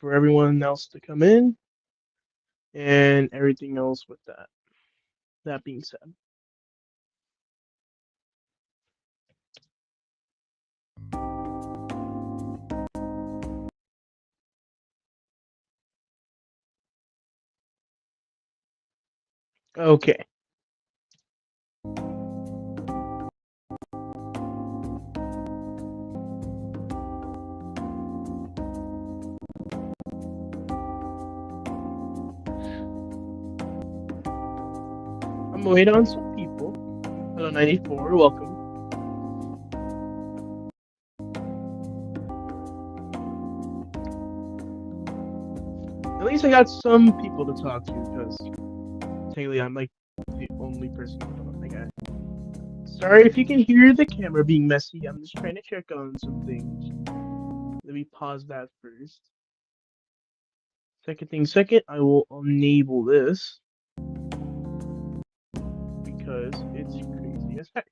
for everyone else to come in and everything else with that. That being said. Okay. I'm waiting on some people. Hello, 94. Welcome. At least I got some people to talk to because technically I'm like the only person on the guy. Sorry if you can hear the camera being messy. I'm just trying to check on some things. Let me pause that first. Second, I will enable this because it's crazy as heck.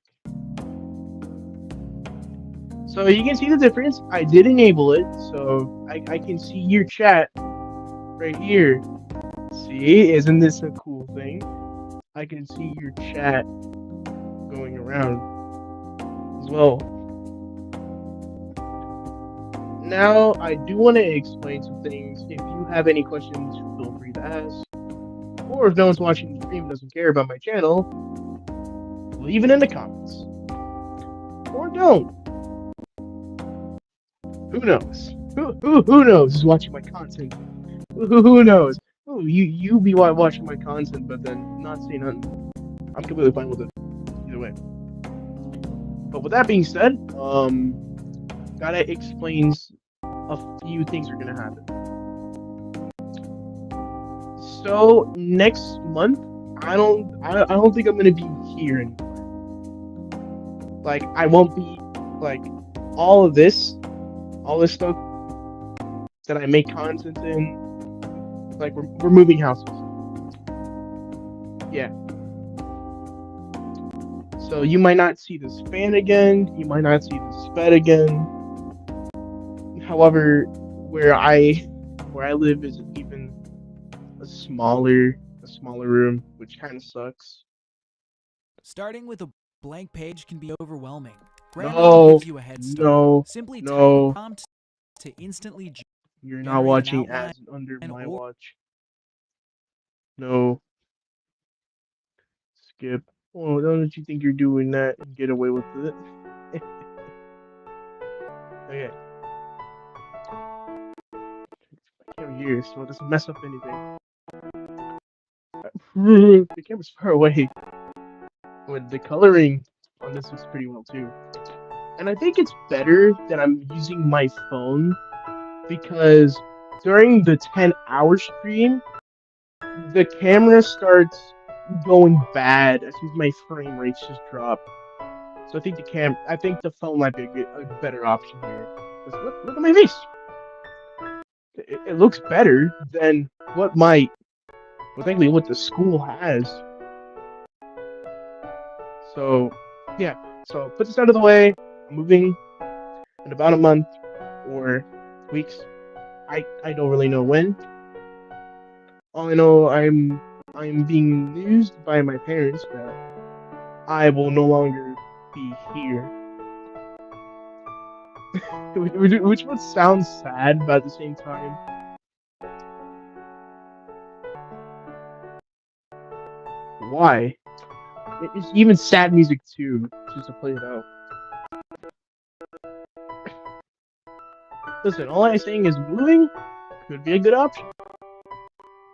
So you can see the difference. I did enable it, so I can see your chat right here. See, isn't this a cool thing? I can see your chat going around as well. Now, I do want to explain some things. If you have any questions, feel free to ask. Or if no one's watching the stream and doesn't care about my channel, leave it in the comments. Or don't. Who knows? Who knows is watching my content? Who knows? Oh, you be watching my content, but then not saying nothing. I'm completely fine with it. Either way. But with that being said, gotta explains a few things are gonna happen. So next month, I don't think I'm gonna be here anymore. Like I won't be like all this stuff that I make content in. Like we're moving houses. Yeah. So you might not see this fan again. You might not see this bed again. However, where I live is even a smaller room, which kind of sucks. Starting with a blank page can be overwhelming. No, gives you a head start. no, Simply type no. a prompt to instantly You're not generate an watching outline ads under my or watch. No. Skip. Oh, don't you think you're doing that and get away with it? Okay. I can't hear, so it doesn't mess up anything. The camera's far away. But the coloring on this looks pretty well too. And I think it's better that I'm using my phone because during the 10-hour stream, the camera starts going bad as soon as my frame rates just drop. So I think the phone might be a better option here. Look at my face. It looks better than thankfully what the school has. So yeah. So put this out of the way. I'm moving in about a month or weeks. I don't really know when. All I know I'm being news by my parents that I will no longer be here. Which would sound sad, but at the same time. Why? It's even sad music too, just to play it out. Listen, all I'm saying is moving could be a good option.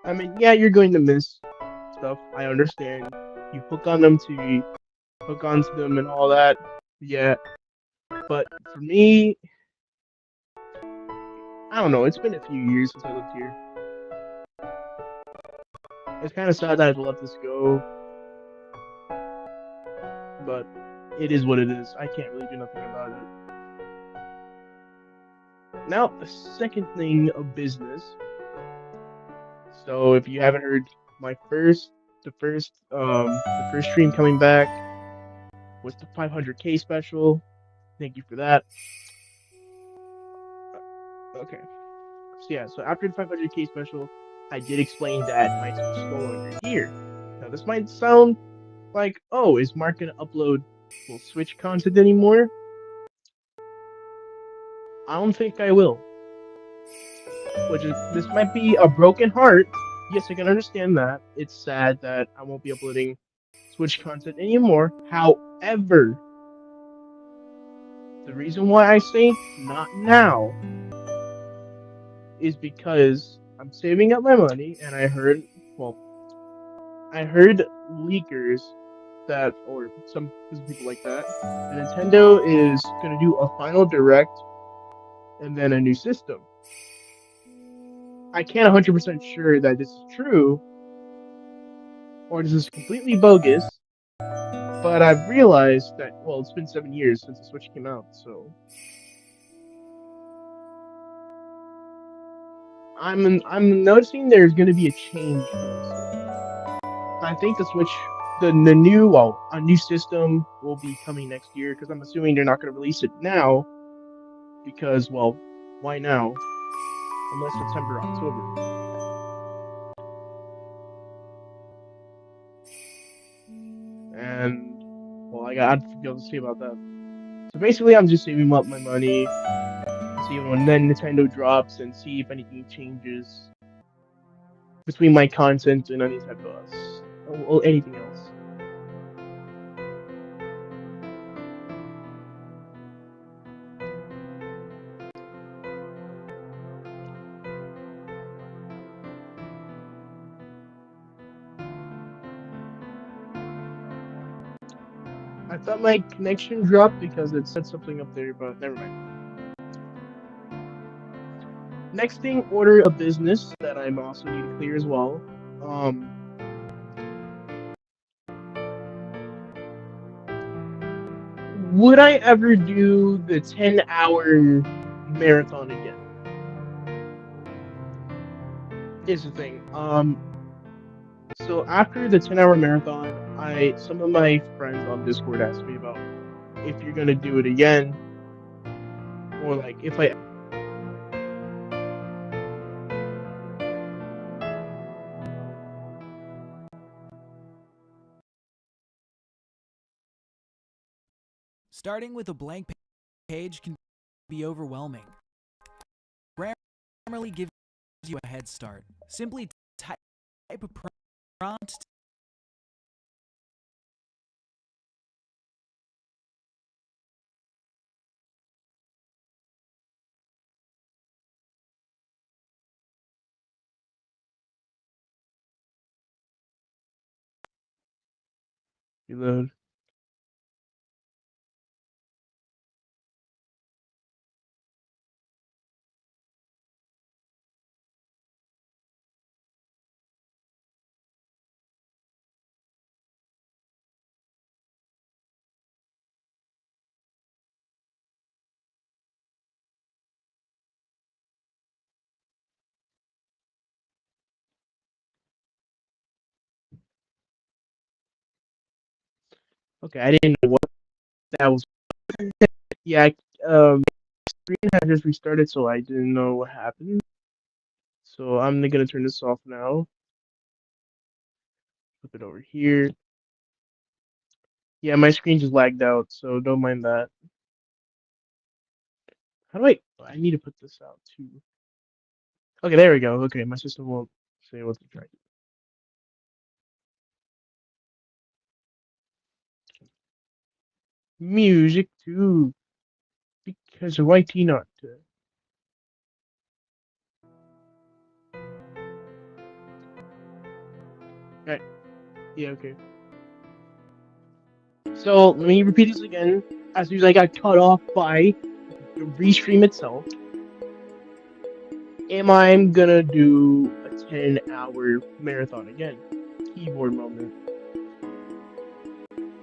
I mean, yeah, you're going to miss stuff. I understand. You hook onto them and all that. Yeah. But for me, I don't know. It's been a few years since I lived here. It's kind of sad that I had to let this go, but it is what it is. I can't really do nothing about it. Now, the second thing of business. So, if you haven't heard the first stream coming back was the 500K special. Thank you for that. Okay. yeah, so after the 500K special, I did explain that my Switch is no longer here. Now this might sound like, oh, is Mark gonna upload full Switch content anymore? I don't think I will. This might be a broken heart. Yes, I can understand that. It's sad that I won't be uploading Switch content anymore. However, the reason why I say not now is because I'm saving up my money, and I heard leakers that, or some people like that, Nintendo is gonna do a final direct and then a new system. I can't 100% sure that this is true, or this is completely bogus, but I've realized that, well, it's been 7 years since the Switch came out, so I'm noticing there's going to be a change for this. I think the Switch, a new system will be coming next year, because I'm assuming they're not going to release it now, because, well, why now? Unless September, October. And, well, I got nothing else to say about that. So basically, I'm just saving up my money, see when then Nintendo drops, and see if anything changes between my content and any type of or anything else. I thought my connection dropped because it said something up there, but never mind. Next thing, order of business that I'm also need to clear as well. Would I ever do the 10-hour marathon again? Is the thing. So after the 10-hour marathon, some of my friends on Discord asked me about if you're gonna do it again, or like if I. Starting with a blank page can be overwhelming. Grammarly gives you a head start. Simply type a prompt Reload. Okay, I didn't know what that was. Yeah, screen had just restarted, so I didn't know what happened. So I'm gonna turn this off now. Flip it over here. Yeah, my screen just lagged out, so don't mind that. How do I need to put this out too. Okay, there we go. Okay, my system won't say what to try. Music too, because why not? Right. Yeah, okay. So let me repeat this again. As soon as I got cut off by the restream itself, am I gonna do a 10-hour marathon again? Keyboard moment.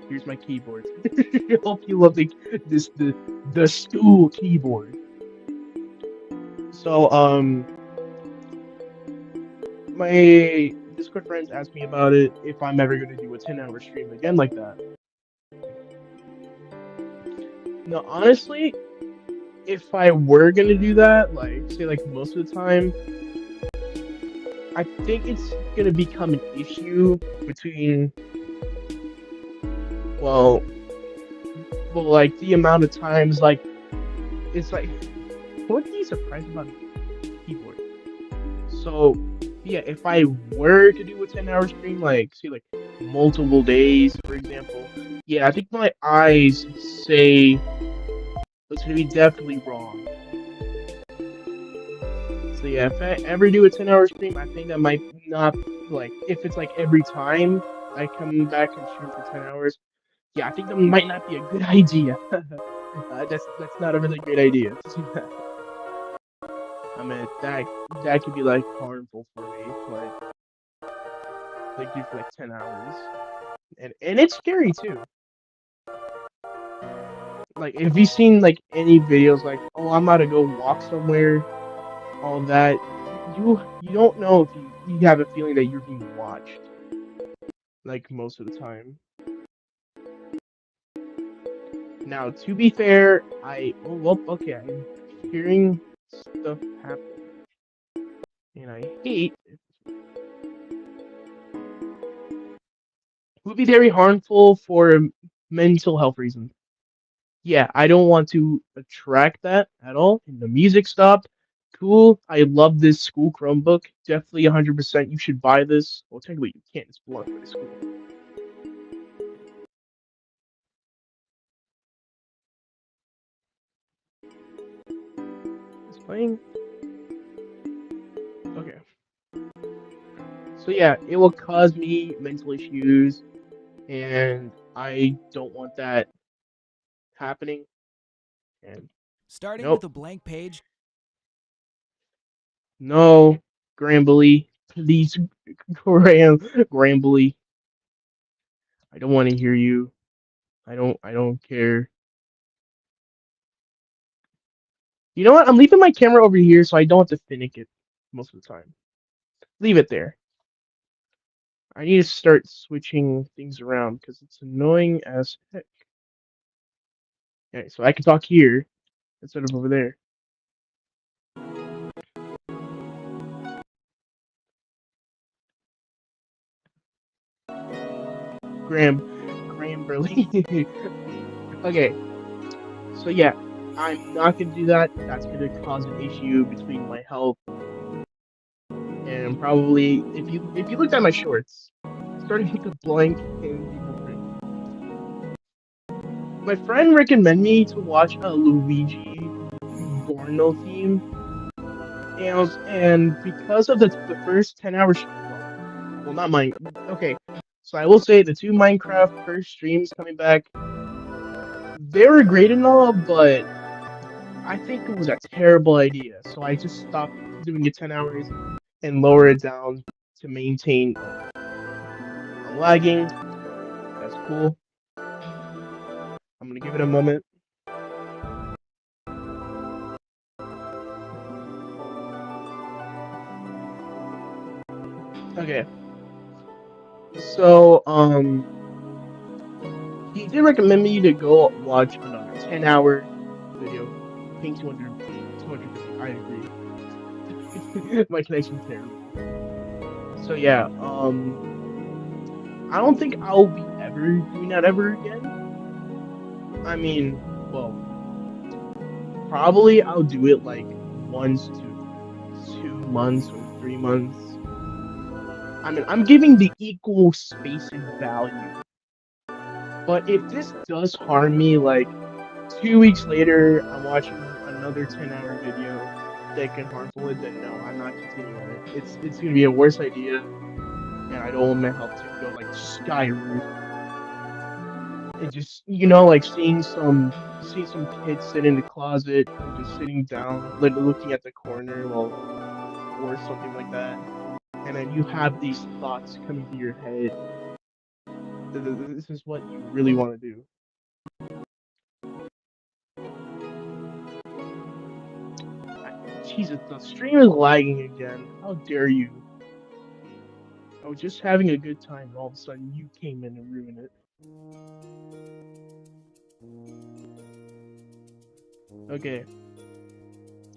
Here's my keyboard. I hope you love the stool keyboard. So my Discord friends asked me about it, if I'm ever gonna do a 10-hour stream again like that. No, honestly, if I were gonna do that, like say like most of the time, I think it's gonna become an issue between well, like the amount of times like it's like what are you surprised about the keyboard? So yeah, if I were to do a 10-hour stream, like say like multiple days, for example, yeah, I think my eyes say it's gonna be definitely wrong. So yeah, if I ever do a 10-hour stream, I think that might not like if it's like every time I come back and stream for 10 hours. Yeah, I think that might not be a good idea. That's not a really great idea to do that. I mean that could be like harmful for me, like do for like 10 hours, and it's scary too. Like if you've seen like any videos like oh I'm about to go walk somewhere, all that you don't know if you have a feeling that you're being watched like most of the time. Now to be fair, well okay I'm hearing stuff happen and I hate it would be very harmful for mental health reasons. Yeah, I don't want to attract that at all. And the music stopped. Cool. I love this school Chromebook. Definitely 100% you should buy this. Well, technically you can't. It's belongs to the school. It's playing. Okay. So yeah, it will cause me mental issues, and I don't want that happening. And Starting with nope, a blank page. no, Grambly, please, Grambly. I don't want to hear you. I don't care. You know what? I'm leaving my camera over here so I don't have to finick it most of the time. Leave it there. I need to start switching things around because it's annoying as heck. Okay, so I can talk here instead of over there. Gramberly. Okay, so yeah, I'm not gonna do that. That's gonna cause an issue between my health and probably if you looked at my shorts, starting with a blank and people print. My friend recommended me to watch a Luigi Gorno theme, and because of the first 10 hours, well, not mine. Okay, so I will say the two Minecraft first streams coming back, they were great and all, but I think it was a terrible idea. So I just stopped doing it 10 hours and lower it down to maintain. I'm lagging. That's cool. I'm gonna give it a moment. Okay. So, he did recommend me to go watch another 10-hour video. Ping 200, 250. I agree. My connection's terrible. So yeah, I don't think I'll be ever doing that ever again. I mean, well, probably I'll do it like once to 2 months or 3 months. I mean, I'm giving the equal space and value. But if this does harm me, like 2 weeks later, I'm watching another 10-hour video that can harmful it, then no, I'm not continuing it. It's gonna be a worse idea, and I don't want my health to go like sky roof. It just like seeing some kids sit in the closet and just sitting down, like looking at the corner, well, or something like that, and then you have these thoughts coming to your head. This is what you really want to do. Jesus, the stream is lagging again. How dare you? I was just having a good time, and all of a sudden you came in and ruined it. Okay.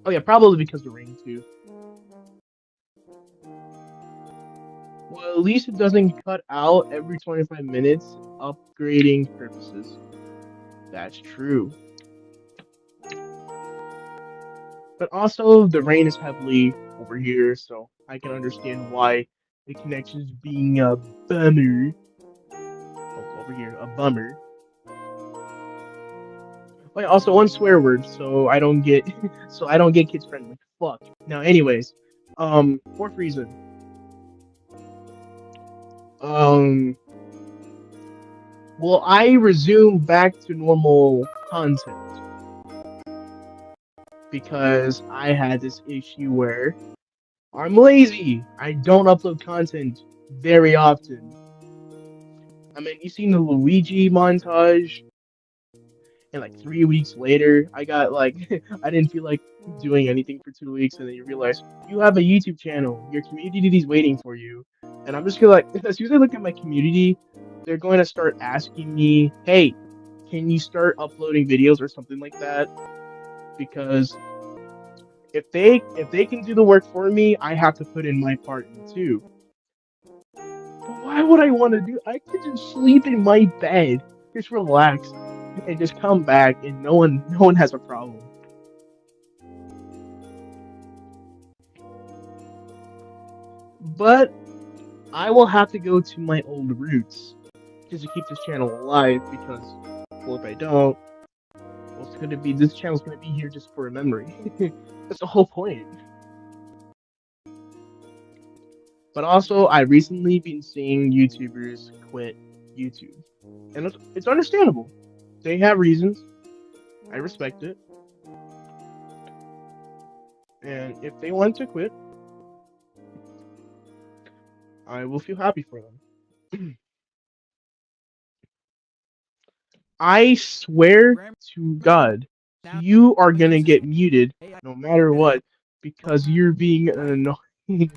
Oh yeah, probably because of the rain too. Well, at least it doesn't cut out every 25 minutes upgrading purposes. That's true. But also, the rain is heavily over here, so I can understand why the connection's being a bummer. Oh, over here, a bummer. Oh, yeah, also one swear word, so I don't get kids friendly. Fuck. Now, anyways, fourth reason. Will I resume back to normal content? Because I had this issue where I'm lazy. I don't upload content very often. I mean, you seen the Luigi montage, and like 3 weeks later, I got like, I didn't feel like doing anything for 2 weeks, and then you realize you have a YouTube channel. Your community is waiting for you, and I'm just gonna like, as soon as I look at my community, they're going to start asking me, "Hey, can you start uploading videos or something like that?" Because if they can do the work for me, I have to put in my part too. But why would I want to do? I could just sleep in my bed, just relax, and just come back, and no one has a problem. But I will have to go to my old roots just to keep this channel alive. Because, well, if I don't, well, it's gonna be this channel's gonna be here just for a memory. That's the whole point. But also, I recently been seeing YouTubers quit YouTube, and it's understandable. They have reasons. I respect it. And if they want to quit, I will feel happy for them. I swear to God, you are gonna get muted no matter what because you're being annoying.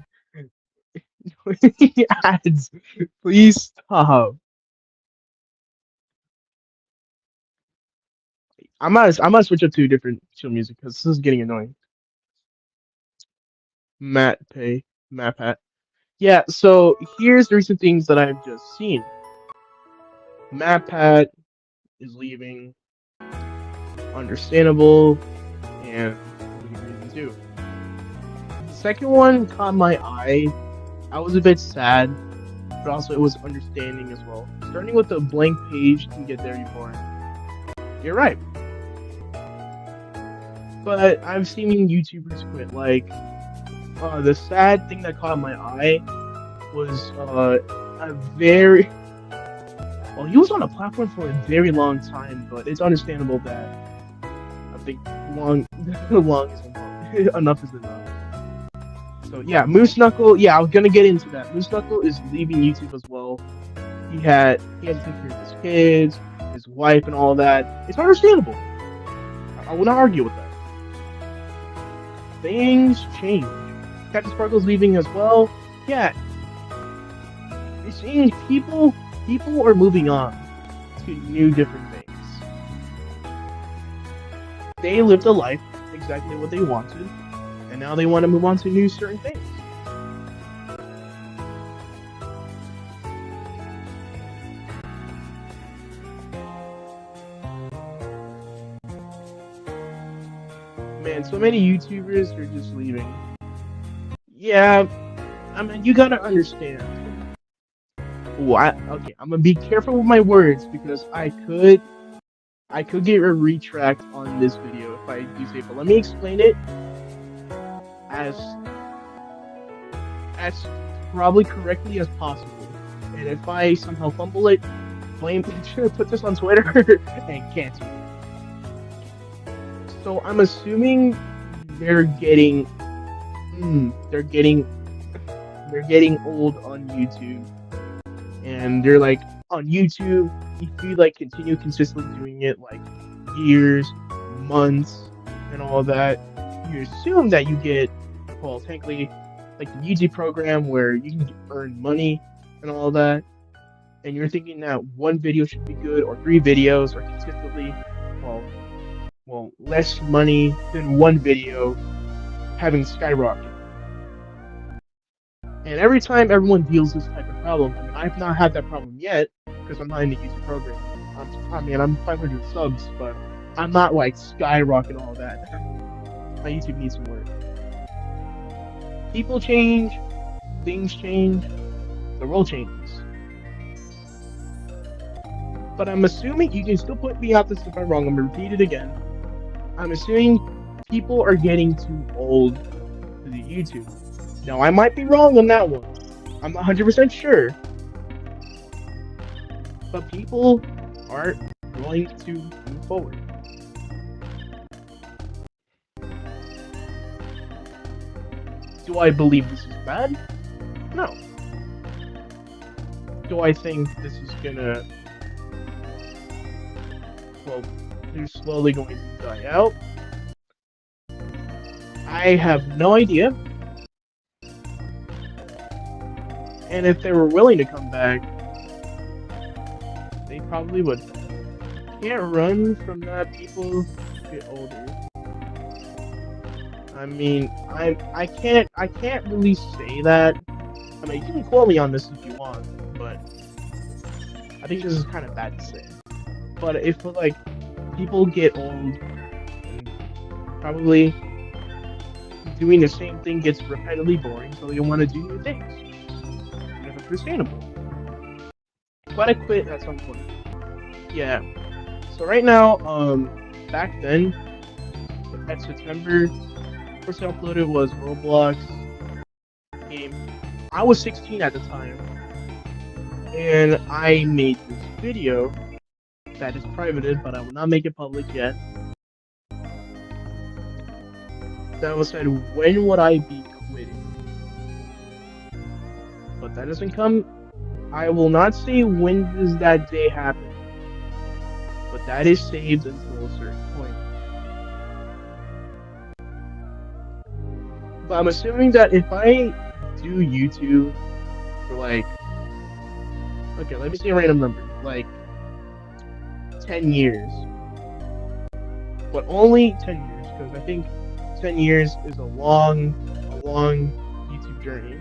Ads, please stop. I'm gonna switch up to different chill music because this is getting annoying. Matt Pat. Yeah, so here's the recent things that I've just seen. MatPat is leaving. Understandable, and reason too. The second one caught my eye. I was a bit sad, but also it was understanding as well. Starting with a blank page can get very boring. You're right. But I've seen YouTubers quit. Like, the sad thing that caught my eye was a very well, he was on a platform for a very long time, but it's understandable that I think long is enough is enough. So yeah, Moose Knuckle. Yeah, I was gonna get into that. Moose Knuckle is leaving YouTube as well. He has to take care of his kids, his wife, and all that. It's understandable. I will not argue with that. Things change. Captain Sparkle's leaving as well. Yeah, you're seeing people are moving on to new different things. They lived a life exactly what they wanted, and now they want to move on to new certain things. Man, so many YouTubers are just leaving. Yeah, I mean, you gotta understand. Okay, I'm gonna be careful with my words because I could get a retract on this video if I do say, but let me explain it as probably correctly as possible. And if I somehow fumble it, put this on Twitter and cancel it. So I'm assuming they're getting old on YouTube. And they're like, on YouTube, if you like continue consistently doing it like years, months, and all that, you assume that you get, well, technically, like the YouTube program where you can earn money and all that. And you're thinking that one video should be good, or 3 videos, or consistently, well, less money than one video having skyrocketed. And every time everyone deals this type of problem, I mean, I've not had that problem yet because I'm not in the YouTube program. I'm 500 subs, but I'm not like skyrocketing all that. My YouTube needs some work. People change, things change, the world changes. But I'm assuming, you can still put me out this if I'm wrong, I'm gonna repeat it again. I'm assuming people are getting too old to do YouTube. Now, I might be wrong on that one. I'm not 100% sure. But people aren't willing to move forward. Do I believe this is bad? No. Do I think this is gonna... well, they're slowly going to die out? I have no idea. And if they were willing to come back, they probably would. Can't run from that. People get older. I mean, I can't really say that. I mean, you can quote me on this if you want, but I think this is kind of bad to say. But if like people get old, and probably doing the same thing gets repetitively boring, so they want to do new things. And if it's sustainable, gotta quit at some point. Yeah. So right now, back then, at September, first I uploaded was Roblox game. I was 16 at the time, and I made this video that is privated, but I will not make it public yet. That was said, when would I be quitting? But that doesn't come. I will not say when does that day happen, but that is saved until a certain point. But I'm assuming that if I do YouTube for like, okay, let me see a random number, like 10 years, but only 10 years, because I think 10 years is a long YouTube journey.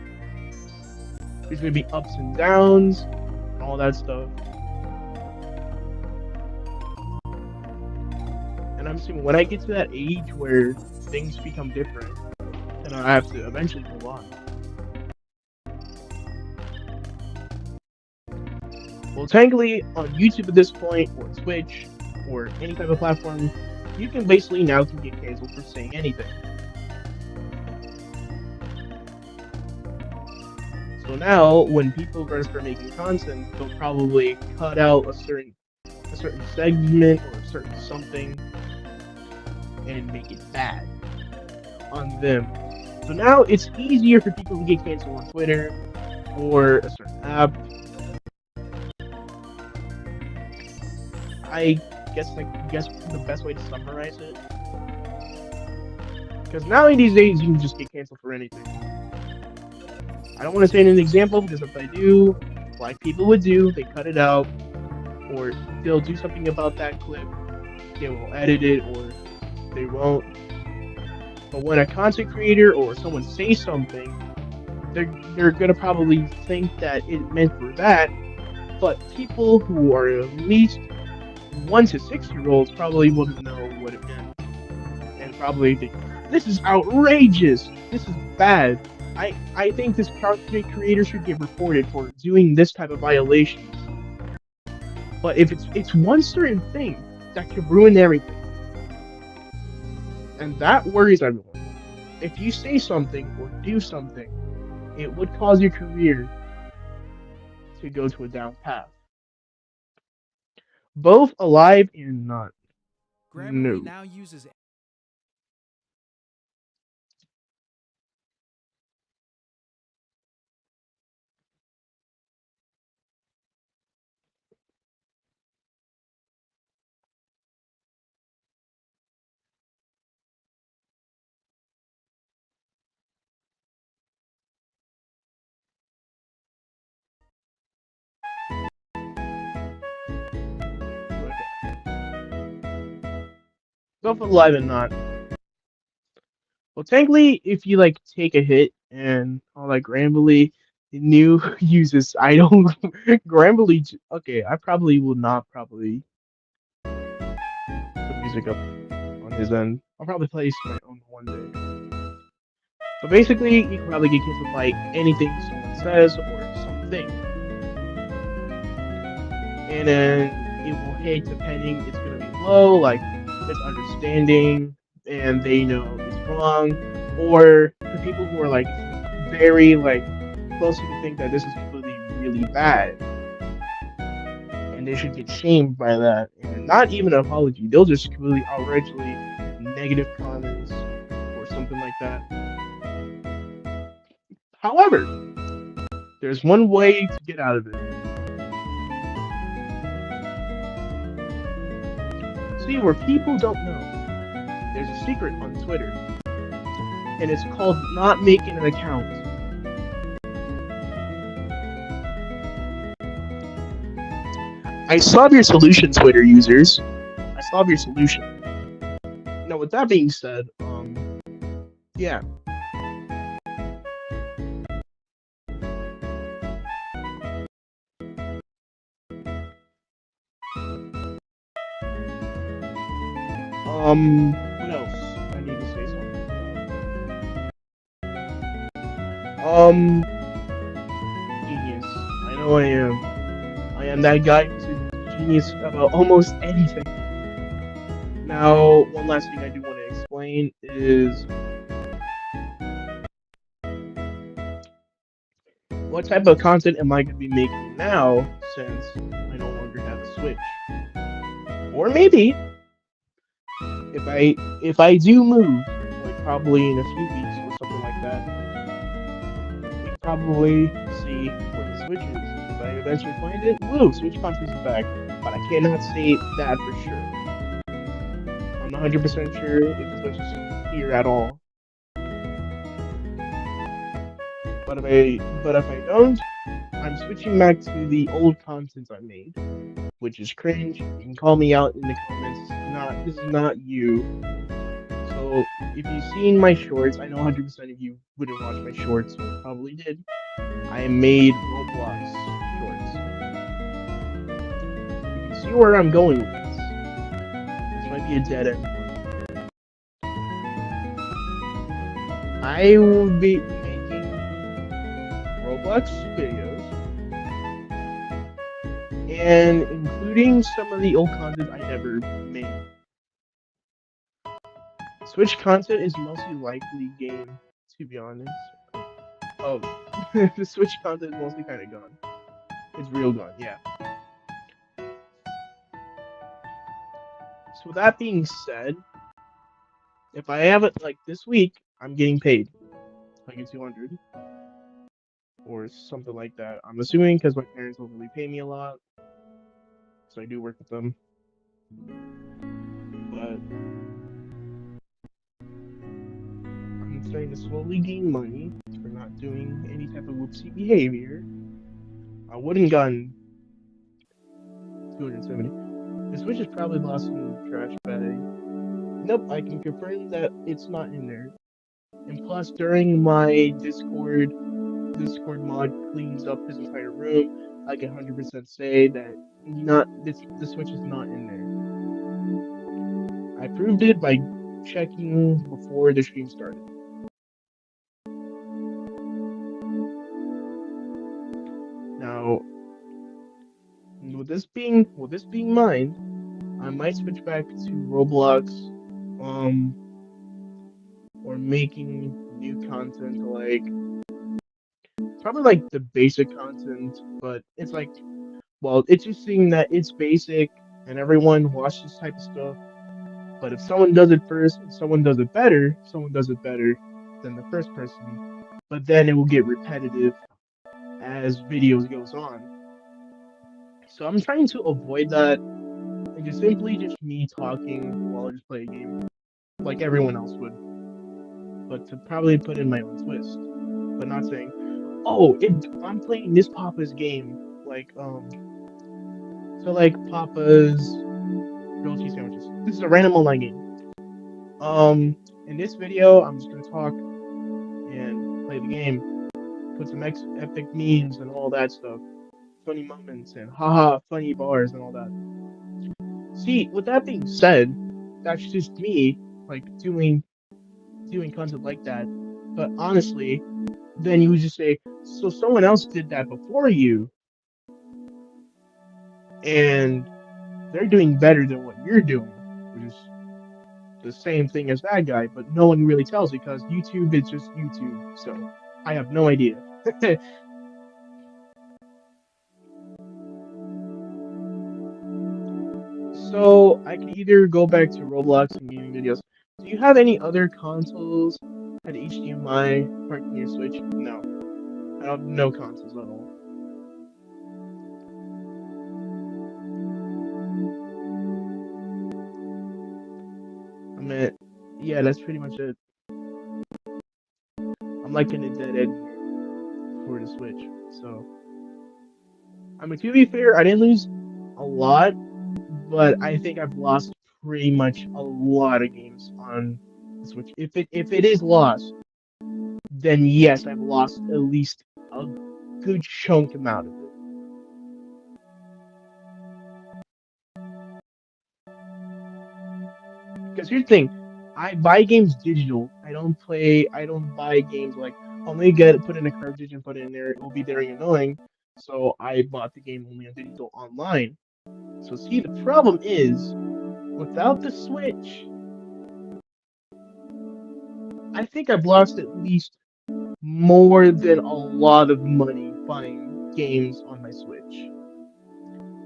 There's gonna be ups and downs and all that stuff. And I'm assuming when I get to that age where things become different, then I have to eventually move on. Well, technically, on YouTube at this point, or Twitch, or any type of platform, you can basically now get canceled for saying anything. So now, when people are going to start making content, they'll probably cut out a certain segment or a certain something and make it bad on them. So now it's easier for people to get canceled on Twitter or a certain app. I guess the best way to summarize it, because now in these days you can just get canceled for anything. I don't want to say an example, because if I do, like people would do, they cut it out, or they'll do something about that clip. They will edit it, or they won't. But when a content creator or someone says something, they're gonna probably think that it meant for that. But people who are at least 1 to 6-year-olds probably wouldn't know what it meant, and probably think, this is outrageous, this is bad. I think this content creator should get reported for doing this type of violations. But if it's one certain thing that could ruin everything, and that worries everyone. If you say something or do something, it would cause your career to go to a down path. Both alive and not. Grammarly No. now uses Both alive and not. Well, technically, if you like take a hit and like Grammarly new uses idle Grammarly. Okay, I probably will not probably put music up on his end. I'll probably place my own one day. So basically, you can probably get canceled by anything someone says or something, and then it will hit depending. It's gonna be low, like it's understanding, and they know it's wrong, or for people who are like very like close to think that this is completely really bad, and they should get shamed by that, and not even an apology. They'll just completely outrightly negative comments or something like that. However, there's one way to get out of it. See, where people don't know, there's a secret on Twitter, and it's called not making an account. I solve your solution, Twitter users. I solve your solution. Now, with that being said, yeah. What else? I need to say something. Genius. I know I am. I am that guy who's a genius about almost anything. Now, one last thing I do want to explain is what type of content am I going to be making now since I no longer have a Switch? Or maybe if I do move, like probably in a few weeks or something like that, we can probably see where the Switch is. If I eventually find it, woo, Switch content is back. But I cannot say that for sure. I'm not 100% sure if the Switch is here at all. But if I don't, I'm switching back to the old content I made, which is cringe. You can call me out in the comments. This is not you. So if you've seen my shorts, I know 100% of you wouldn't watch my shorts, so you probably did. I made Roblox shorts. You can see where I'm going with this. This might be a dead end. I will be making Roblox videos and including some of the old content I never made. Switch content is mostly likely game, to be honest. Oh, the Switch content is mostly kind of gone. It's real gone, yeah. So that being said, if I have it like this week, I'm getting paid like a 200 or something like that. I'm assuming because my parents don't really pay me a lot, so I do work with them. But I'm starting to slowly gain money for not doing any type of whoopsie behavior. I wouldn't gotten 270. The Switch is probably lost in the trash bag. Nope, I can confirm that it's not in there. And plus, during my Discord mod cleans up his entire room, I can 100% say that the Switch is not in there. I proved it by checking before the stream started. Now, with this being mine, I might switch back to Roblox, or making new content like probably like the basic content, but it's like, well, it's just seeing that it's basic and everyone watches this type of stuff. But if someone does it first, someone does it better than the first person. But then it will get repetitive as videos goes on. So I'm trying to avoid that and just simply just me talking while I just play a game, like everyone else would. But to probably put in my own twist, but not saying, oh, I'm playing this Papa's game, like so like Papa's grilled cheese sandwiches. This is a random online game. in this video, I'm just gonna talk and play the game, put some epic memes and all that stuff, funny moments and haha funny bars and all that. See, with that being said, that's just me like doing content like that. But honestly, then you would just say, so someone else did that before you, and they're doing better than what you're doing, which is the same thing as that guy, but no one really tells because YouTube is just YouTube, so I have no idea. So I can either go back to Roblox and gaming videos. Do you have any other consoles at HDMI parking your Switch? No, I have no consoles at all. I mean, yeah, that's pretty much it. I'm like in a dead end here for the Switch. So, I mean, to be fair, I didn't lose a lot, but I think I've lost pretty much a lot of games on the Switch. If it is lost, then yes, I've lost at least a good chunk amount of it. Because here's the thing, I buy games digital. I don't buy games like only get put in a cartridge and put it in there. It will be very annoying. So I bought the game only on digital online. So see, the problem is without the Switch, I think I've lost at least more than a lot of money buying games on my Switch.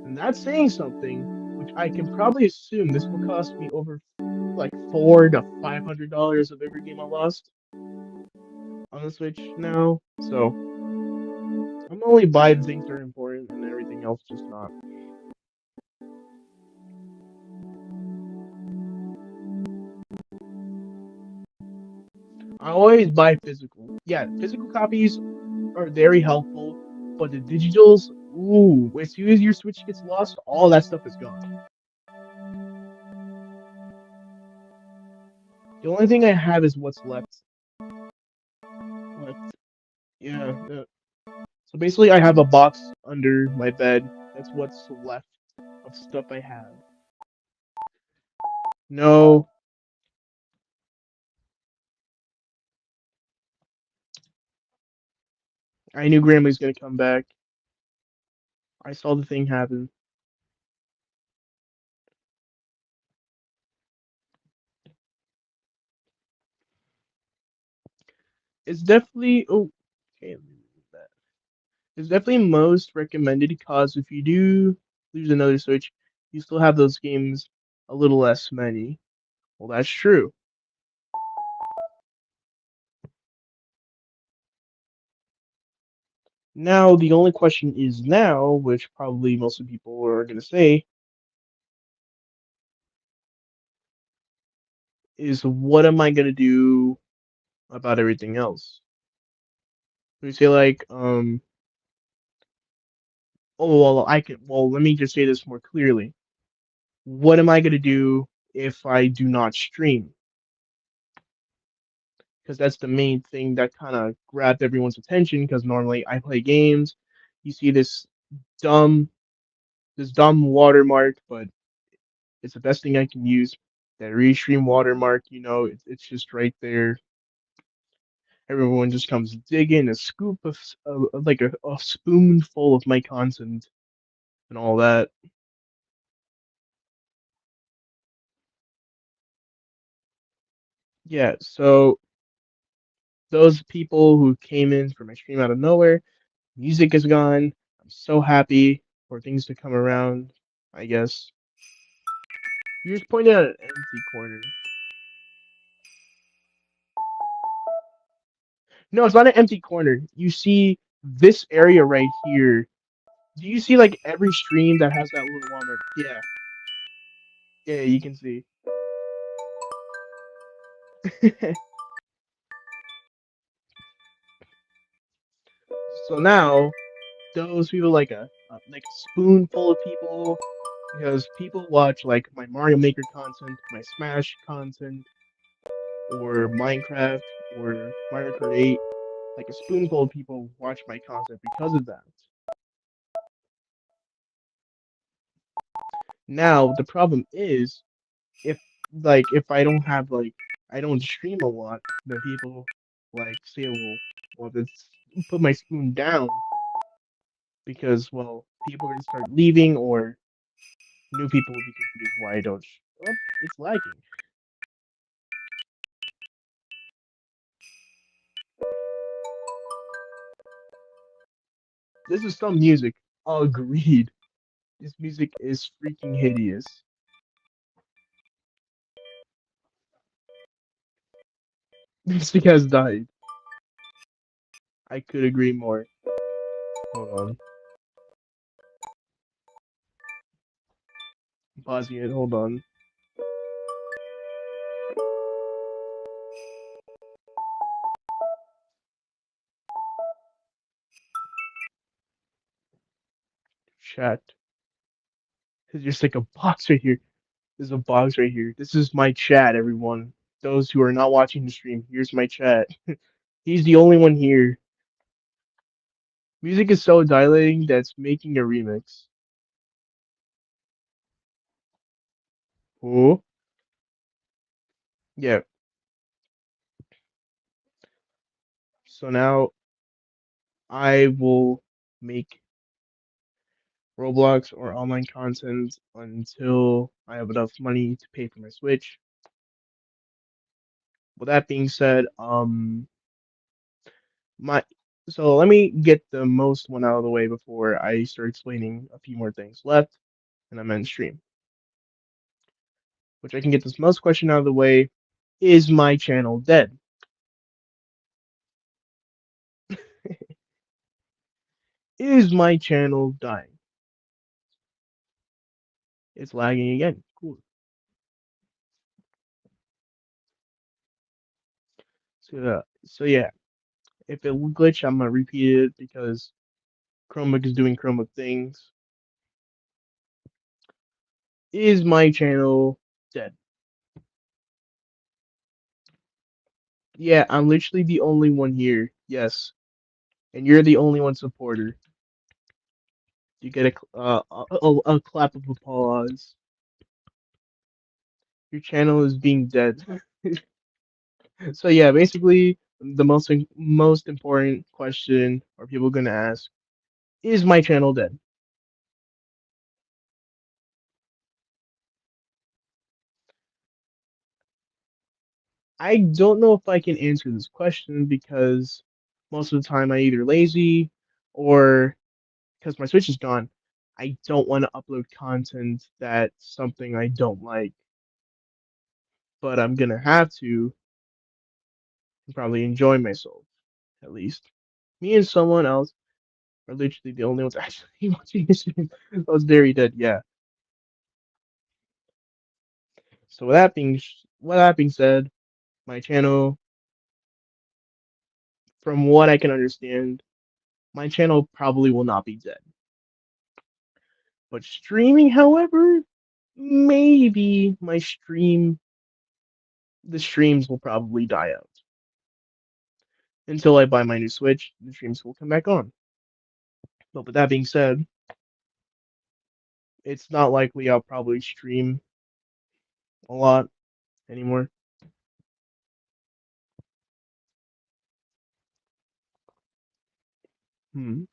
And that's saying something, which I can probably assume this will cost me over like $400 to $500 of every game I lost on the Switch now. So I'm only buying things that are important and everything else just not. I always buy physical. Yeah, physical copies are very helpful, but the digitals, ooh, as soon as your Switch gets lost, all that stuff is gone. The only thing I have is what's left. Left. Yeah. So basically, I have a box under my bed. That's what's left of stuff I have. No. I knew Grandma was gonna come back. I saw the thing happen. It's definitely okay. That. It's definitely most recommended because if you do lose another Switch, you still have those games a little less many. Well, that's true. Now the only question is now, which probably most of the people are gonna say, is what am I gonna do about everything else? We say like, oh well, let me just say this more clearly. What am I gonna do if I do not stream? Because that's the main thing that kind of grabbed everyone's attention. Because normally I play games, you see dumb, this dumb watermark, but it's the best thing I can use. That restream watermark, it's just right there. Everyone just comes digging a scoop of like a spoonful of my content and all that. Yeah, so those people who came in for my stream out of nowhere, music is gone. I'm so happy for things to come around, I guess. You just pointed out an empty corner. No, it's not an empty corner. You see this area right here. Do you see like every stream that has that little watermark? Yeah. Yeah, you can see. So now those people like a spoonful of people because people watch like my Mario Maker content, my Smash content, or Minecraft or Mario Kart 8. Like a spoonful of people watch my content because of that. Now the problem is if if I don't have I don't stream a lot, then people say, well, let's put my spoon down because people are gonna start leaving or new people will be confused why I don't. Oh, it's lagging. This is some music. Agreed. This music is freaking hideous. Mystic has died. I could agree more. Hold on. I'm pausing it. Hold on. Chat. There's just like a box right here. There's a box right here. This is my chat, everyone. Those who are not watching the stream, here's my chat. He's the only one here. Music is so dilating that's making a remix. Oh, yeah. So now I will make Roblox or online content until I have enough money to pay for my Switch. With that being said, my so let me get the most one out of the way before I start explaining a few more things left, and I'm in stream. Which I can get this most question out of the way. Is my channel dead? Is my channel dying? It's lagging again. Cool. So yeah, if it will glitch, I'm gonna repeat it because Chromebook is doing Chromebook things. Is my channel dead? Yeah, I'm literally the only one here. Yes, and you're the only one supporter. You get a clap of applause. Your channel is being dead. So yeah, basically the most important question are people gonna ask is my channel dead? I don't know if I can answer this question because most of the time I either lazy or because my Switch is gone, I don't want to upload content that's something I don't like, but I'm gonna have to probably enjoy myself at least. Me and someone else are literally the only ones actually watching this stream. I was very dead, yeah. So with that being said, my channel, from what I can understand, my channel probably will not be dead. But streaming, however, maybe the streams will probably die out. Until I buy my new Switch, the streams will come back on. But with that being said, it's not likely I'll probably stream a lot anymore. Hmm.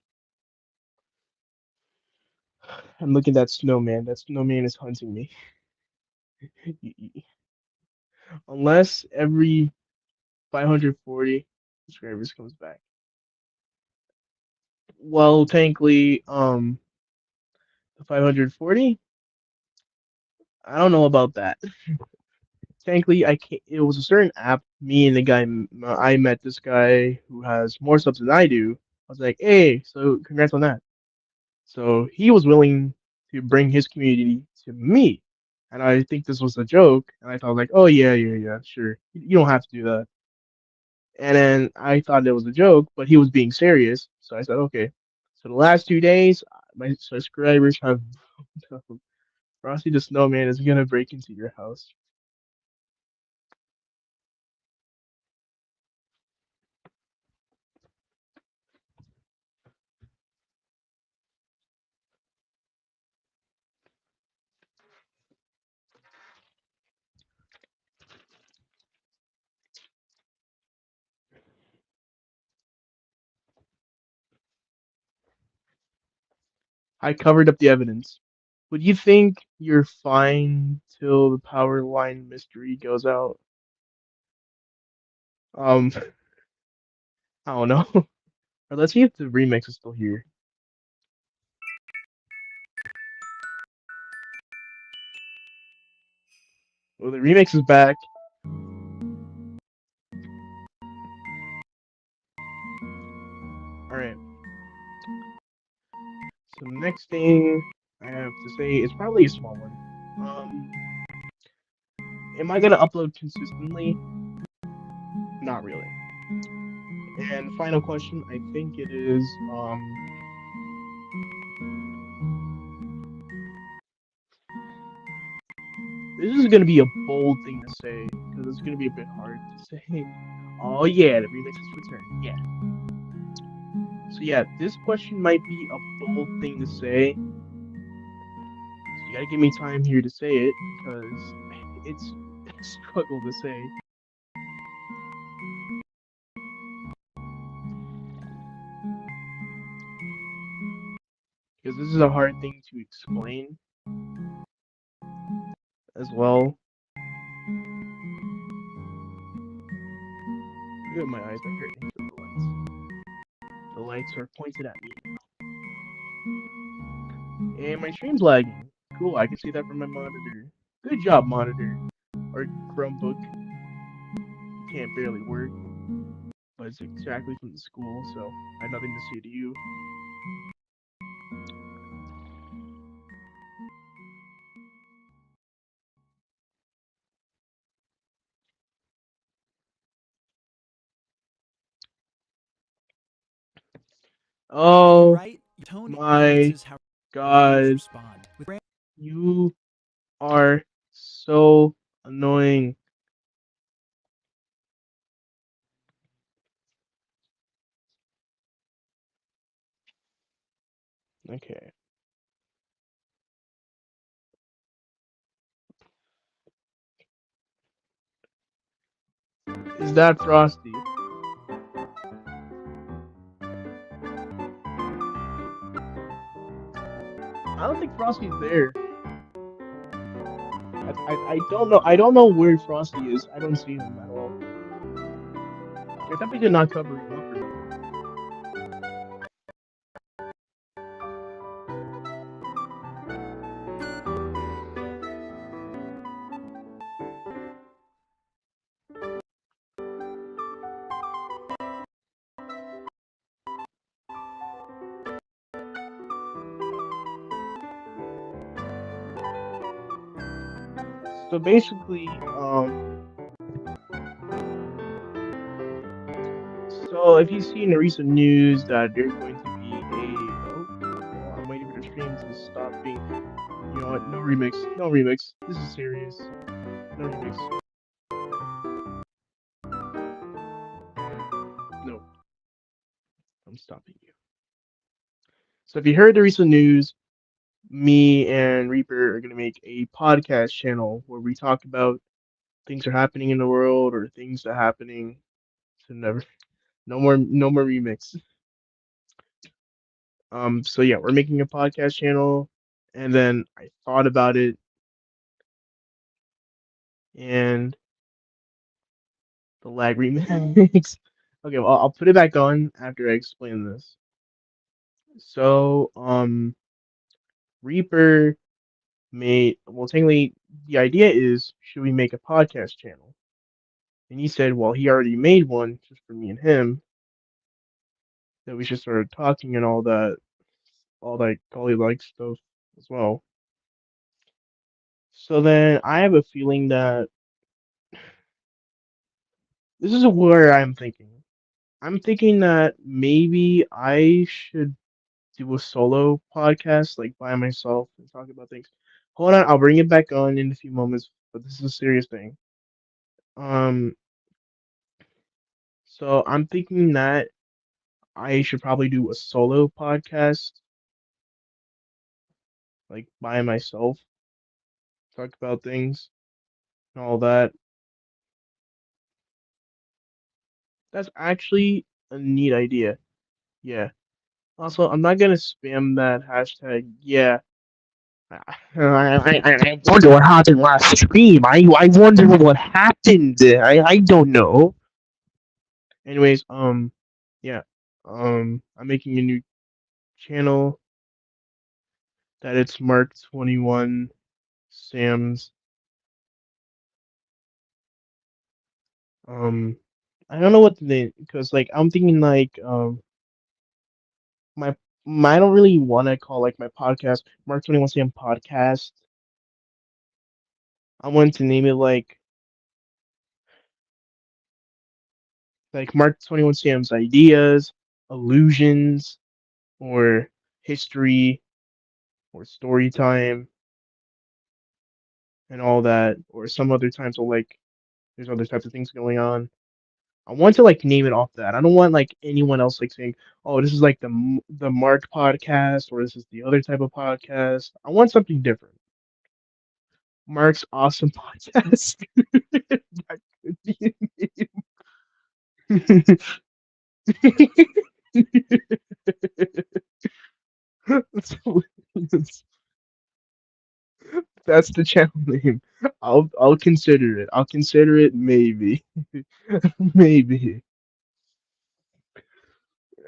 I'm looking at that snowman. That snowman is hunting me. Unless every 540 subscribers comes back. Well, technically, the 540. I don't know about that. Technically, I can't, it was a certain app. Me and the guy, I met this guy who has more subs than I do. I was like, hey, so congrats on that. So he was willing to bring his community to me, and I think this was a joke. And I thought like, oh yeah, yeah, yeah, sure. You don't have to do that. And then I thought it was a joke, but he was being serious. So I said, okay. So the last 2 days, my subscribers have. Frosty the Snowman is gonna break into your house. I covered up the evidence. Would you think you're fine till the power line mystery goes out? Um, I don't know. Or let's see if the remix is still here. Well, the remix is back. All right. So the next thing I have to say is probably a small one. Am I gonna upload consistently? Not really. And final question, I think it is this is gonna be a bold thing to say because it's gonna be a bit hard to say. Oh yeah, the remix has returned. Yeah. So yeah, this question might be a bold thing to say. So you gotta give me time here to say it because it's a struggle to say. Because this is a hard thing to explain as well. Look at my eyes are hurting from the lights. The lights are pointed at me. And my stream's lagging. Cool, I can see that from my monitor. Good job, monitor. Or Chromebook. Can't barely work, but it's exactly from the school, so I have nothing to say to you. You're Oh right. Your tone my influences how readers god, respond. With you are so annoying. Okay. Is that Frosty? I don't think Frosty's there. I don't know. I don't know where Frosty is. I don't see him at all. I definitely did not cover him up earlier. So basically, so if you've seen the recent news that there's going to be a well, I'm waiting for the stream to stop being. You know what? No remix. No remix. This is serious. No remix. No, I'm stopping you. So if you heard the recent news, me and Reaper are gonna make a podcast channel where we talk about things that are happening in the world or things that are happening. So never, no more remix. So yeah, we're making a podcast channel, and then I thought about it, and the lag remix. Okay, well, I'll put it back on after I explain this. So, Reaper made, well, technically, the idea is, should we make a podcast channel? And he said, well, he already made one just for me and him, that we should start talking and all that Golly like stuff as well. So then I have a feeling that this is where I'm thinking. I'm thinking that maybe I should do a solo podcast, like by myself, and talk about things. Hold on, I'll bring it back on in a few moments, but this is a serious thing. Um, so I'm thinking that I should probably do a solo podcast, like by myself, talk about things and all that. That's actually a neat idea. Yeah. Also, I'm not gonna spam that hashtag. Yeah. I wonder what happened last stream. I wonder what happened. I don't know. Anyways, yeah. I'm making a new channel that it's Mark 21 Sam's. Um, I don't know what the name because like I'm thinking like my I don't really want to call like my podcast Mark 21 Sam podcast. I want to name it like Mark 21 Sam's ideas, illusions, or history or story time and all that, or some other times of like there's other types of things going on. I want to like name it off that. I don't want like anyone else like saying, "Oh, this is like the Mark podcast," or "This is the other type of podcast." I want something different. Mark's awesome podcast. That could be a name. That's the channel name. I'll consider it. I'll consider it maybe. Maybe.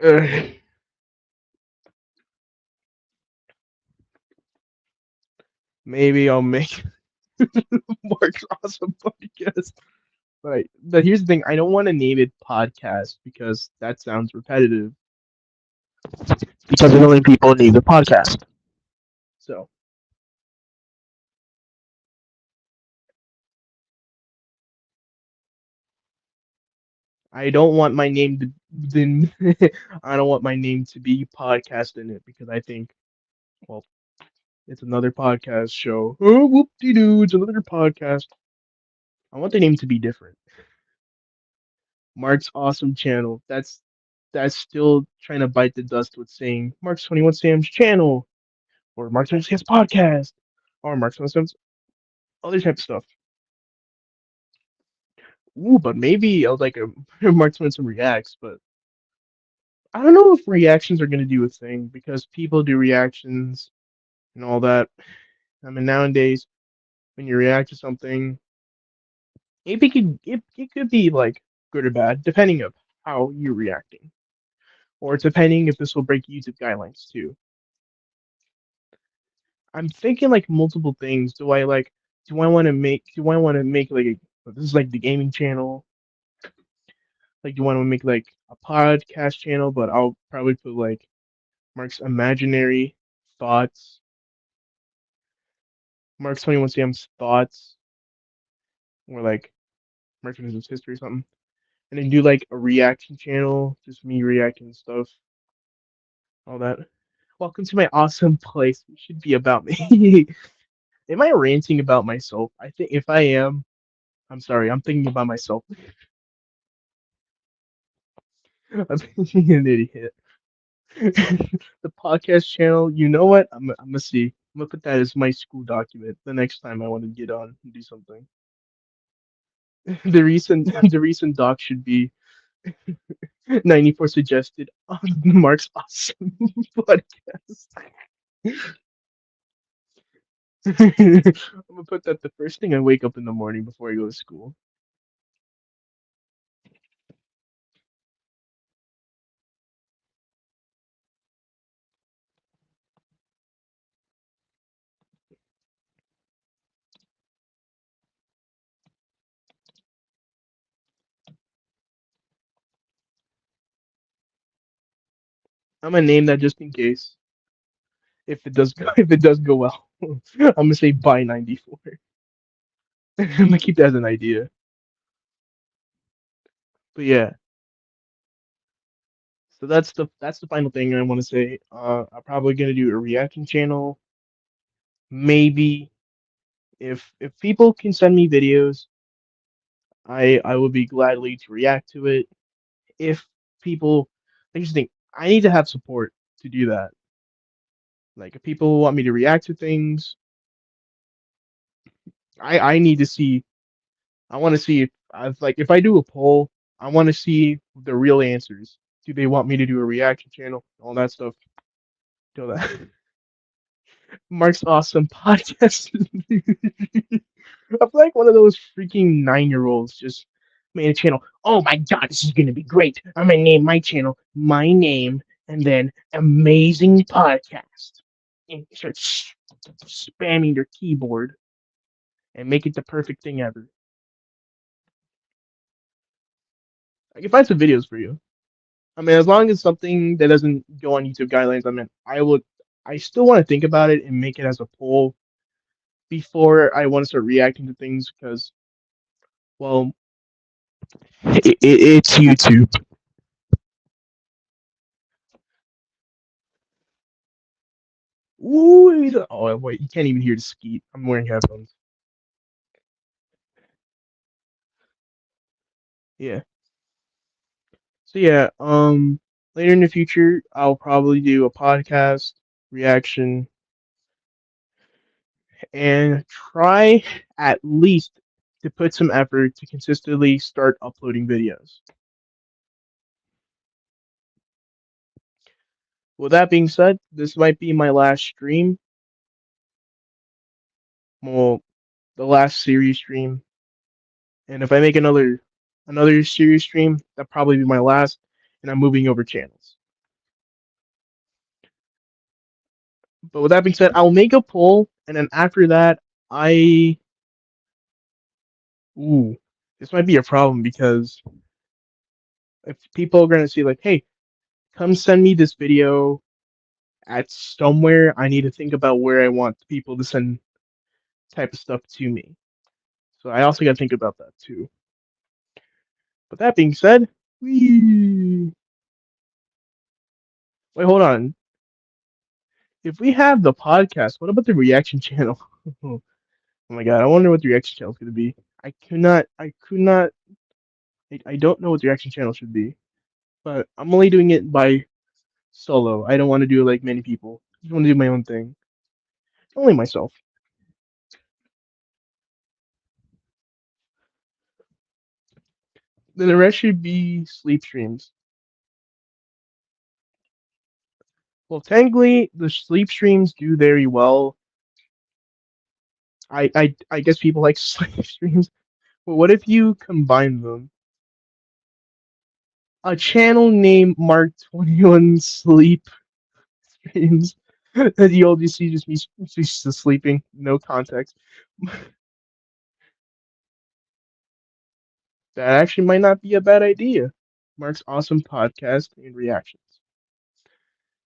Uh, maybe I'll make Mark's awesome podcast. But here's the thing, I don't want to name it podcast because that sounds repetitive. Because a million people name it podcast. So I don't want my name to then I don't want my name to be podcast in it because I think, well, it's another podcast show. Oh, whoop de doo, it's another podcast. I want the name to be different. Mark's awesome channel. That's still trying to bite the dust with saying Mark's 21 Sam's channel or Mark's 21 Sam's podcast or Mark's 21 Sam's other type of stuff. Ooh, but maybe I was like a Mark's 21 Sam reacts, but I don't know if reactions are gonna do a thing because people do reactions and all that. I mean nowadays when you react to something, it could be like good or bad depending of how you're reacting. Or depending if this will break YouTube guidelines too. I'm thinking like multiple things. Do I want to make like this is like the gaming channel? Like do I want to make like a podcast channel, but I'll probably put like Mark's imaginary thoughts, Mark's 21 Sam's thoughts, or like Mark's history or something. And then do like a reaction channel, just me reacting to stuff, all that. Welcome to my awesome place. It should be about me. Am I ranting about myself? I think if I am, I'm sorry. I'm thinking about myself. I'm being an idiot. The podcast channel. You know what? I'm gonna see. I'm gonna put that as my school document the next time I want to get on and do something. The recent doc should be 94 suggested on the Mark's awesome podcast. I'm gonna put that the first thing I wake up in the morning before I go to school. I'm gonna name that just in case if it does go if it does go well. I'm gonna say by 94. I'm gonna keep that as an idea. But yeah, so that's the final thing I want to say. I'm probably gonna do a reaction channel. Maybe if people can send me videos, I would be gladly to react to it. If people, I just think I need to have support to do that. Like if people want me to react to things, I need to see. I want to see if I've like if I do a poll, I want to see the real answers. Do they want me to do a reaction channel? all that stuff. Do that. Mark's awesome podcast. I'm like one of those freaking 9-year-olds just made a channel. Oh my god, this is gonna be great. I'm gonna name my channel my name and then amazing podcast. And start spamming their keyboard and make it the perfect thing ever. I can find some videos for you. I mean, as long as something that doesn't go on YouTube guidelines, I mean, I would. I still want to think about it and make it as a poll before I want to start reacting to things because, well, it's YouTube. Ooh, oh wait, you can't even hear the skeet. I'm wearing headphones. Yeah. So yeah, later in the future, I'll probably do a podcast reaction and try at least to put some effort to consistently start uploading videos. With that being said, this might be my last stream. Well, the last series stream. And if I make another series stream, that'll probably be my last, and I'm moving over channels. But with that being said, I'll make a poll, and then after that, I ooh, this might be a problem because if people are gonna see like, hey, come send me this video at somewhere, I need to think about where I want people to send type of stuff to me. So I also gotta think about that too. But that being said, wee. Wait, hold on. If we have the podcast, what about the reaction channel? Oh my god, I wonder what the reaction channel is going to be. I don't know what the reaction channel should be, but I'm only doing it by solo. I don't want to do it like many people. I just want to do my own thing. Only myself. Then the rest should be sleep streams. Well, technically, the sleep streams do very well. I guess people like sleep streams, but what if you combine them? A channel named Mark 21 Sleep Streams. And you'll just see just me just sleeping, no context. That actually might not be a bad idea. Mark's awesome podcast and reactions.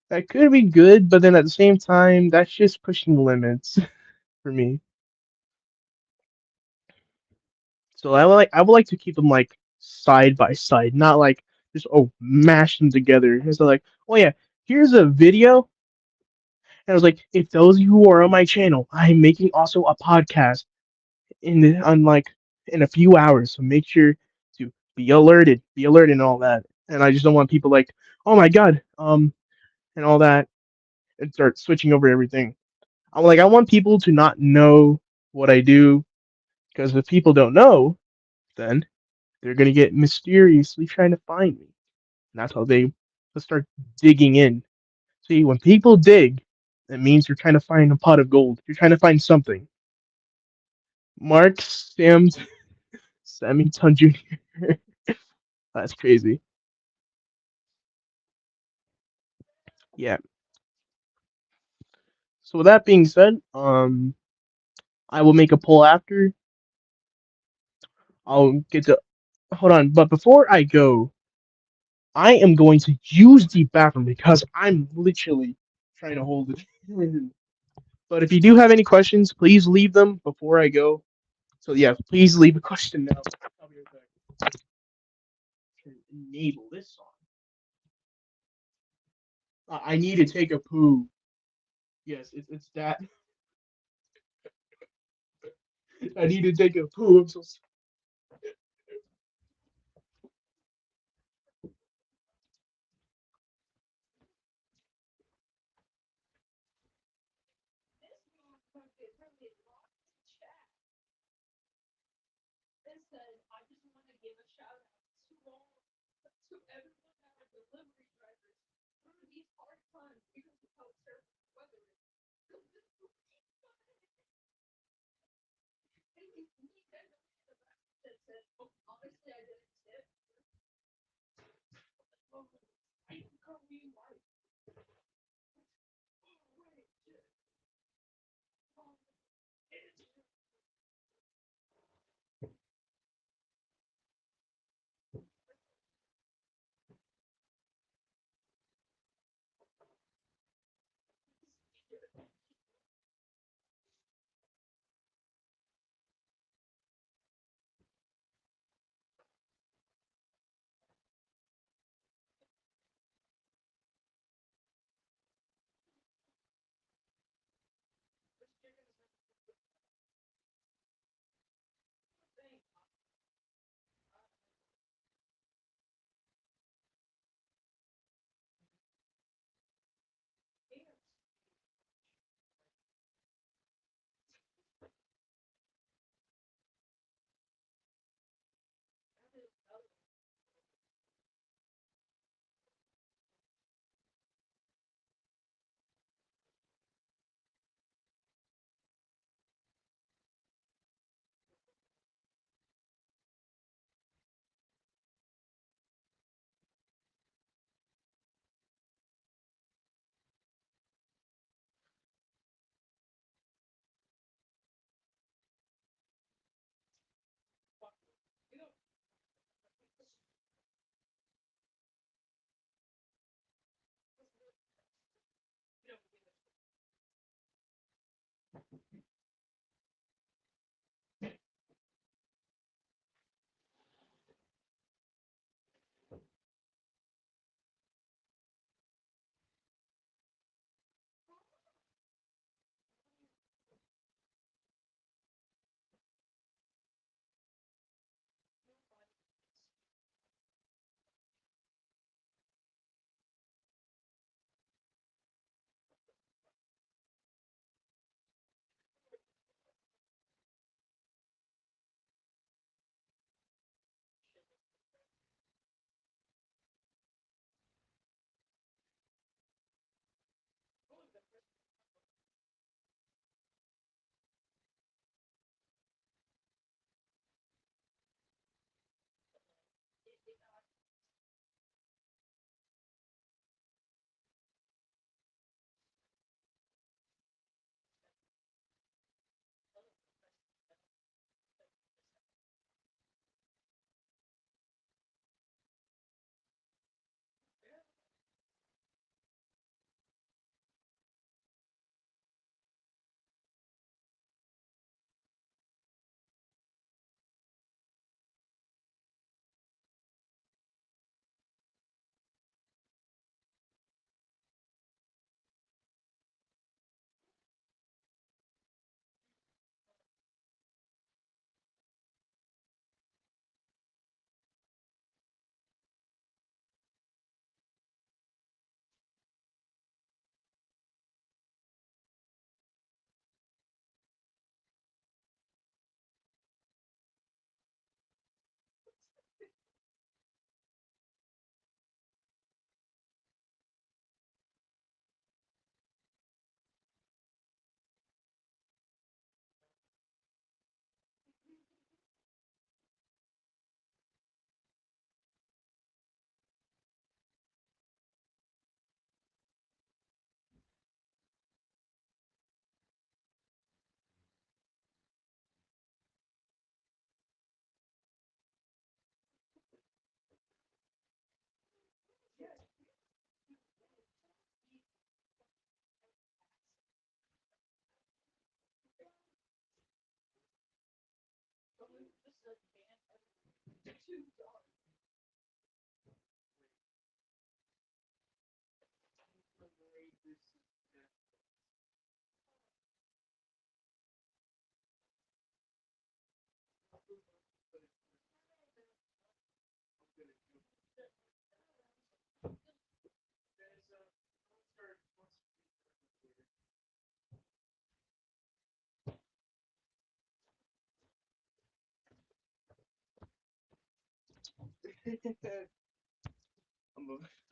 That could be good, but then at the same time, that's just pushing the limits for me. So I would like to keep them like side by side, not like just mash them together. It's like, oh yeah, here's a video, and I was like, if those of you who are on my channel, I'm making also a podcast in a few hours, so make sure to be alerted, and all that. And I just don't want people like, oh my god, and all that, and start switching over everything. I want people to not know what I do, because if people don't know, then they're gonna get mysteriously trying to find me. And that's how they start digging in. See, when people dig, that means you're trying to find a pot of gold. You're trying to find something. Mark Sammy Ton Jr. That's crazy. Yeah. So with that being said, I will make a poll after. I'll get to hold on, but before I go, I am going to use the bathroom because I'm literally trying to hold it. But if you do have any questions, please leave them before I go. So yeah, please leave a question now. I'll be right back. Enable this song. I need to take a poo. Yes, it's that. I need to take a poo. I'm so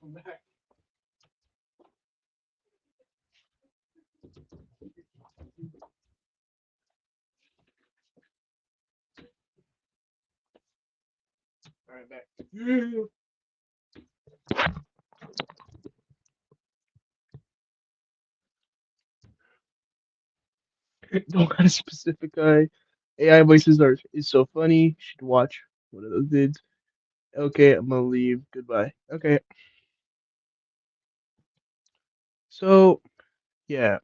I'm back. Alright, back. Don't got a specific guy. AI voices are is so funny. You should watch one of those vids. Okay, I'm gonna leave. Goodbye. Okay. So yeah.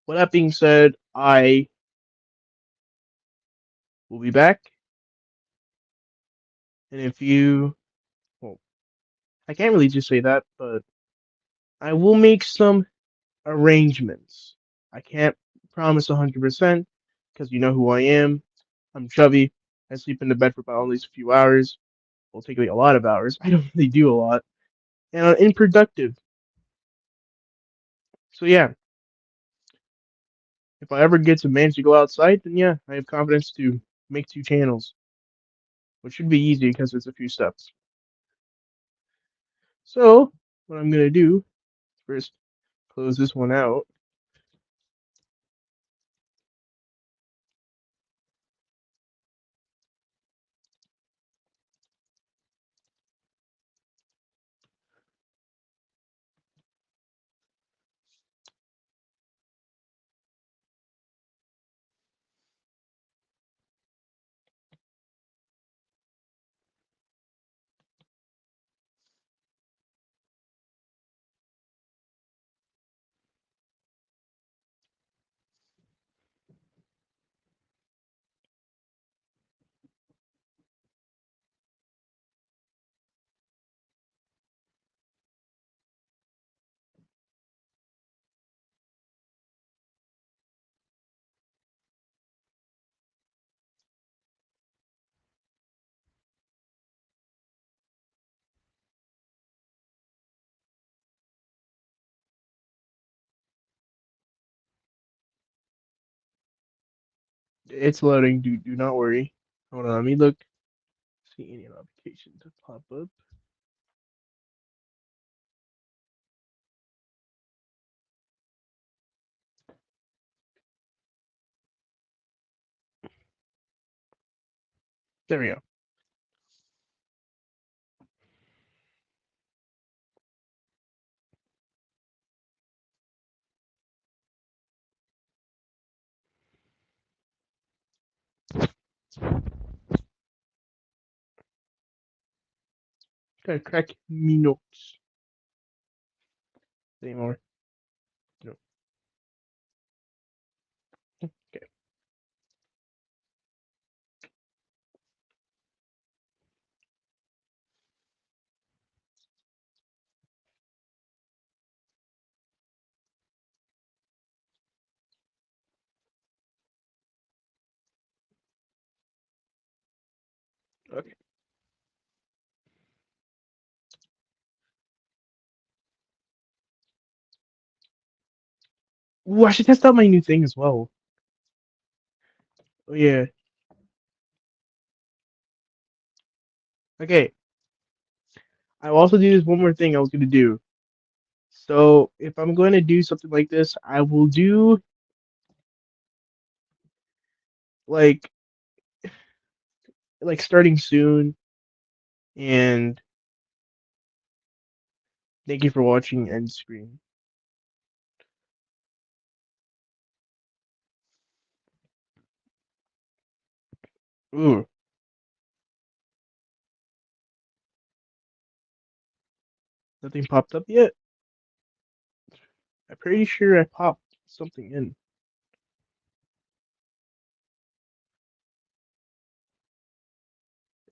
With that being said, I will be back. And if you, well, I can't really just say that, but I will make some arrangements. I can't promise 100% because you know who I am. I'm chubby. I sleep in the bed for about at least a few hours. Will take me a lot of hours. I don't really do a lot, and I'm unproductive. So yeah, if I ever get to manage to go outside, then yeah, I have confidence to make 2 channels, which should be easy because it's a few steps. So what I'm gonna do first, close this one out. It's loading. Do not worry. Hold on, let me look. See any notifications that pop up. There we go. Gotta crack me notes. Anymore. No. Okay. Okay. Ooh, I should test out my new thing as well. Oh yeah. Okay. I will also do this one more thing I was gonna do. So if I'm going to do something like this, I will do like starting soon. And thank you for watching end screen. Ooh, nothing popped up yet. I'm pretty sure I popped something in.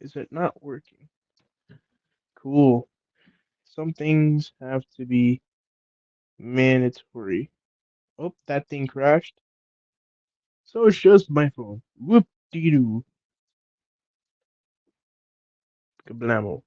Is it not working? Cool. Some things have to be mandatory. Oh, that thing crashed. So it's just my phone. Whoop dee doo. Kablamo.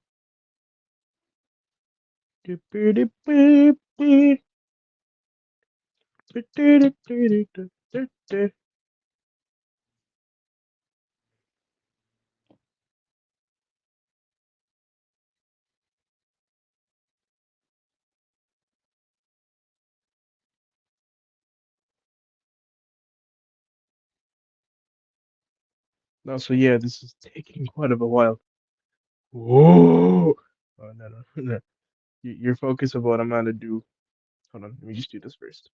No, so yeah, this is taking quite of a while. Whoa! Oh, no, no, no. You're focused on what I'm gonna do. Hold on, let me just do this first.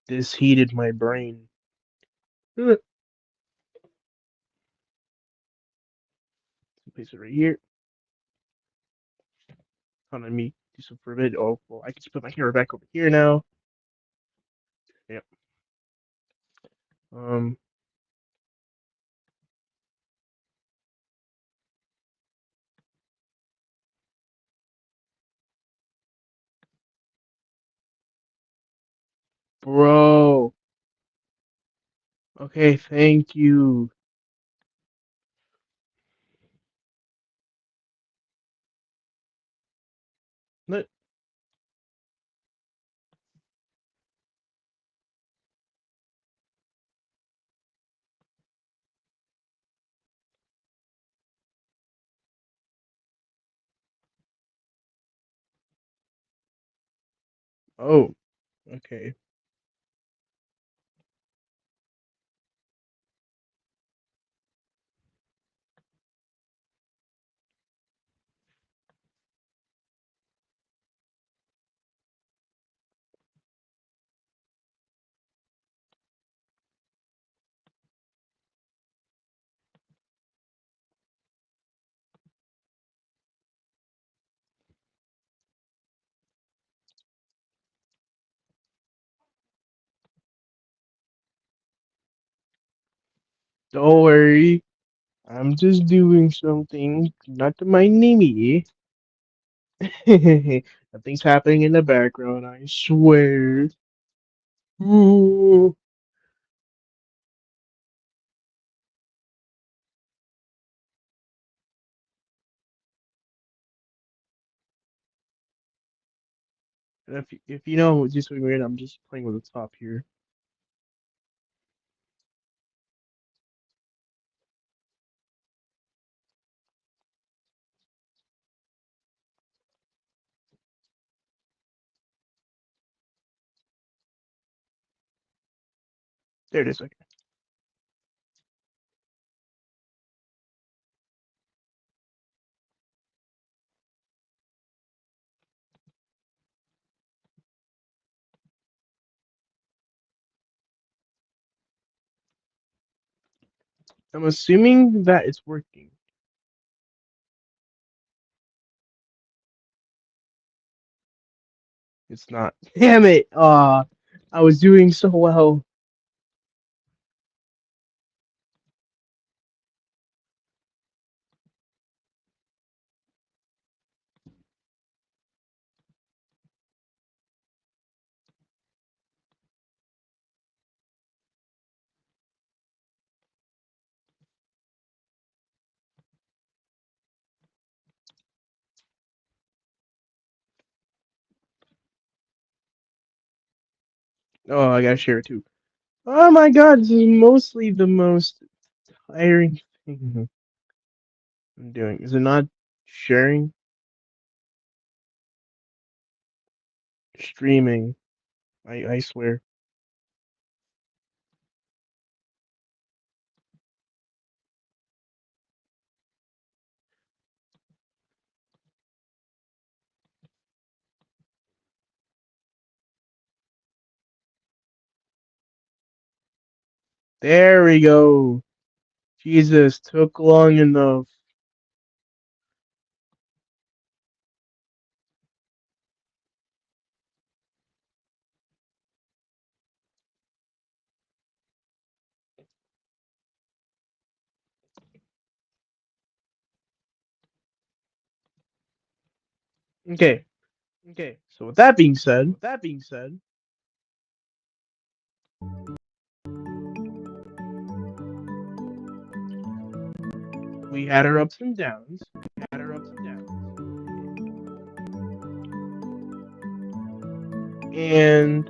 This heated my brain. Place it right here. Hold on, let me do some for a bit. Oh, well, I can just put my camera back over here now. Yep. Um, bro. Okay, thank you. Look. Oh, okay. Don't worry. I'm just doing something. Not to mind me. Nothing's happening in the background, I swear. Ooh. And if you know just what weird, I'm just playing with the top here. There it is. Okay. I'm assuming that it's working. It's not. Damn it! I was doing so well. Oh, I gotta share it too. Oh my god, this is mostly the most tiring thing I'm doing. Is it not sharing? Streaming. I swear. There we go. Jesus, took long enough. Okay. Okay. So with that being said, we had our ups and downs. And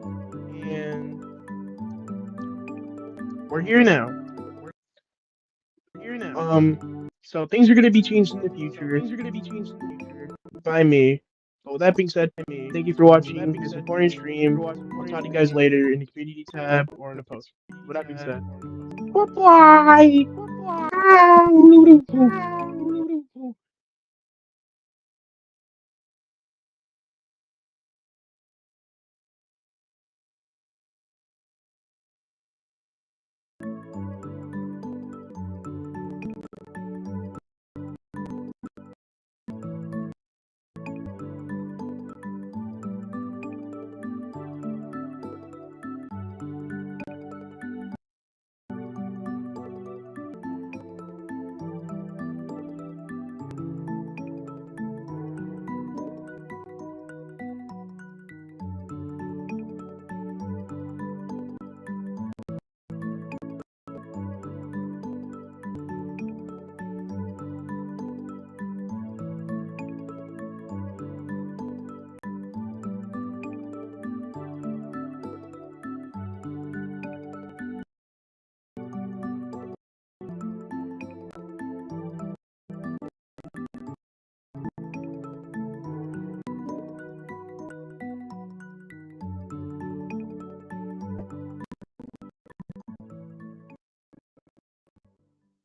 we're here now. So things are going to be changed in the future by me. But with that being said, thank you for watching this important stream. I'll talk to you guys later in the community tab or in the post. With that being said, bye bye.